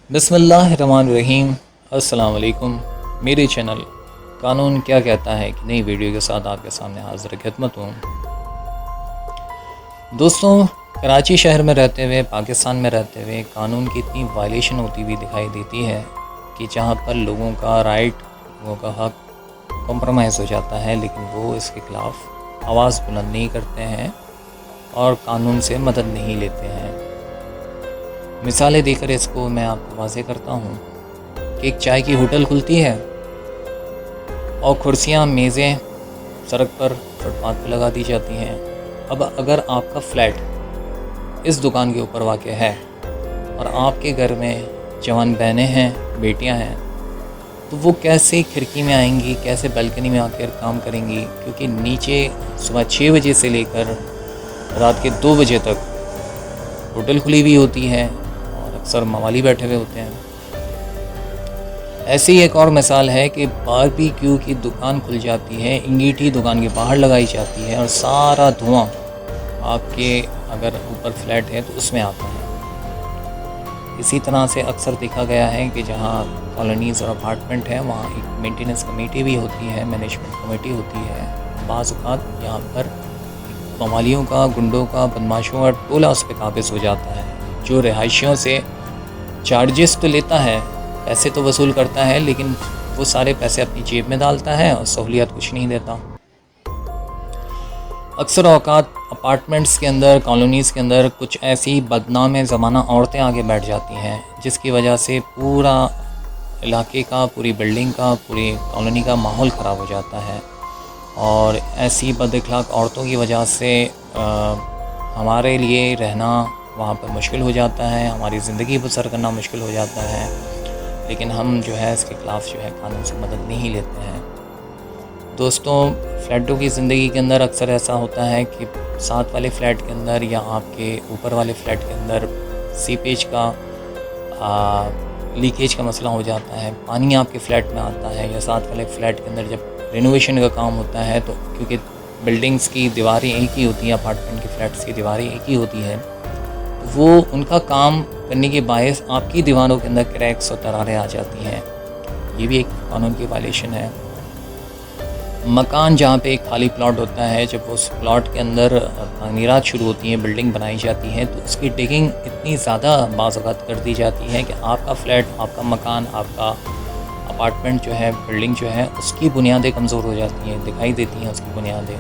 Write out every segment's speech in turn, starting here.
बिस्मिल्लाहिर्रहमानिर्रहीम। अस्सलाम वालेकुम। मेरे चैनल कानून क्या कहता है कि नई वीडियो के साथ आपके सामने हाज़िर खिदमत हूँ। दोस्तों, कराची शहर में रहते हुए, पाकिस्तान में रहते हुए कानून की इतनी वायलेशन होती हुई दिखाई देती है कि जहाँ पर लोगों का राइट, लोगों का हक कॉम्प्रोमाइज़ हो जाता है, लेकिन वो इसके ख़िलाफ़ आवाज़ बुलंद नहीं करते हैं और कानून से मदद नहीं लेते हैं। मिसालें देकर इसको मैं आपको वाज़ेह करता हूँ कि एक चाय की होटल खुलती है और कुर्सियाँ मेज़ें सड़क पर फुटपाथ पर लगा दी जाती हैं। अब अगर आपका फ्लैट इस दुकान के ऊपर वाक़ है और आपके घर में जवान बहनें हैं, बेटियां हैं, तो वो कैसे खिड़की में आएंगी, कैसे बालकनी में आकर काम करेंगी? क्योंकि नीचे सुबह 6 बजे से लेकर रात के 2 बजे तक होटल खुली हुई होती है और अक्सर मवाली बैठे हुए होते हैं। ऐसी एक और मिसाल है कि बारबेक्यू की दुकान खुल जाती है, इंगीठी दुकान के बाहर लगाई जाती है और सारा धुआं आपके अगर ऊपर फ्लैट है तो उसमें आता है। इसी तरह से अक्सर देखा गया है कि जहाँ कॉलोनीज़ और अपार्टमेंट हैं वहाँ एक मेंटेनेंस कमेटी भी होती है, मैनेजमेंट कमेटी होती है। बाज़ औक़ात यहाँ पर मवालियों का, गुंडों का, बदमाशों का टोला उस पर काबिज़ हो जाता है, जो रिहायशियों से चार्जेस तो लेता है, पैसे तो वसूल करता है, लेकिन वो सारे पैसे अपनी जेब में डालता है और सहूलियत कुछ नहीं देता। अक्सर औक़ात अपार्टमेंट्स के अंदर, कॉलोनीज़ के अंदर कुछ ऐसी बदनाम ज़माना औरतें आगे बैठ जाती हैं, जिसकी वजह से पूरा इलाके का, पूरी बिल्डिंग का, पूरी कॉलोनी का माहौल ख़राब हो जाता है। और ऐसी बदअखलाक औरतों की वजह से हमारे लिए रहना वहाँ पर मुश्किल हो जाता है, हमारी ज़िंदगी बसर करना मुश्किल हो जाता है, लेकिन हम जो है इसके ख़िलाफ़ जो है कानून से मदद नहीं लेते हैं। दोस्तों, फ़्लैटों की ज़िंदगी के अंदर अक्सर ऐसा होता है कि साथ वाले फ़्लैट के अंदर या आपके ऊपर वाले फ़्लैट के अंदर सीपेज का लीकेज का मसला हो जाता है, पानी आपके फ़्लैट में आता है, या साथ वाले फ़्लैट के अंदर जब रेनोवेशन का काम होता है तो क्योंकि बिल्डिंग्स की दीवारें एक ही होती हैं, अपार्टमेंट की फ़्लैट्स की दीवारें एक ही होती हैं, तो वो उनका काम करने के बायस आपकी दीवारों के अंदर क्रैक्स और दरारें आ जाती हैं। ये भी एक कानून की वायलेशन है। मकान जहाँ पे एक खाली प्लॉट होता है, जब उस प्लॉट के अंदर तामीरात शुरू होती हैं, बिल्डिंग बनाई जाती है, तो उसकी डिगिंग इतनी ज़्यादा बाज़ औक़ात कर दी जाती है कि आपका फ़्लैट, आपका मकान, आपका अपार्टमेंट जो है, बिल्डिंग जो है, उसकी बुनियादें कमज़ोर हो जाती हैं, दिखाई देती हैं उसकी बुनियादें।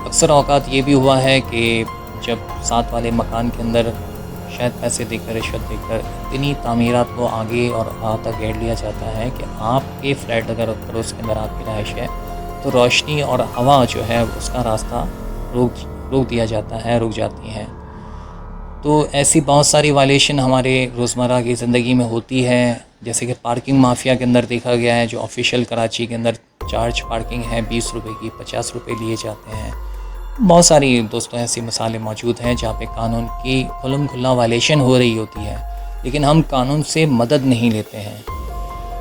अक्सर औक़ात ये भी हुआ है कि जब साथ वाले मकान के अंदर शायद पैसे देकर, रिश्वत देकर इतनी तामीरात को आगे और तक घेर लिया जाता है कि आपके फ़्लैट अगर पड़ोस के अंदर आपकी रहाइश है तो रोशनी और हवा जो है उसका रास्ता रोक दिया जाता है, रुक जाती हैं। तो ऐसी बहुत सारी वायलेशन हमारे रोज़मर्रा की ज़िंदगी में होती है, जैसे कि पार्किंग माफिया के अंदर देखा गया है, जो ऑफिशियल कराची के अंदर चार्ज पार्किंग है 20 रुपये की, 50 रुपये लिए जाते हैं। बहुत सारी दोस्तों ऐसी मिसालें मौजूद हैं जहाँ पे कानून की खुल्लम खुल्ला वायलेशन हो रही होती है, लेकिन हम कानून से मदद नहीं लेते हैं।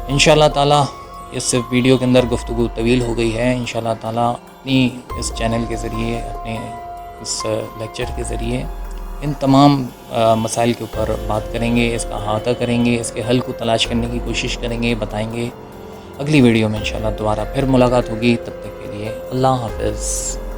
इंशाअल्लाह ताला इस वीडियो के अंदर गुफ्तगू तवील हो गई है। इंशाअल्लाह ताला अपनी इस चैनल के ज़रिए, अपने इस लेक्चर के ज़रिए इन तमाम मसाइल के ऊपर बात करेंगे, इसका अहाता करेंगे, इसके हल को तलाश करने की कोशिश करेंगे, बताएंगे। अगली वीडियो में इंशाअल्लाह दोबारा फिर मुलाकात होगी। तब तक के लिए अल्लाह हाफ़िज़।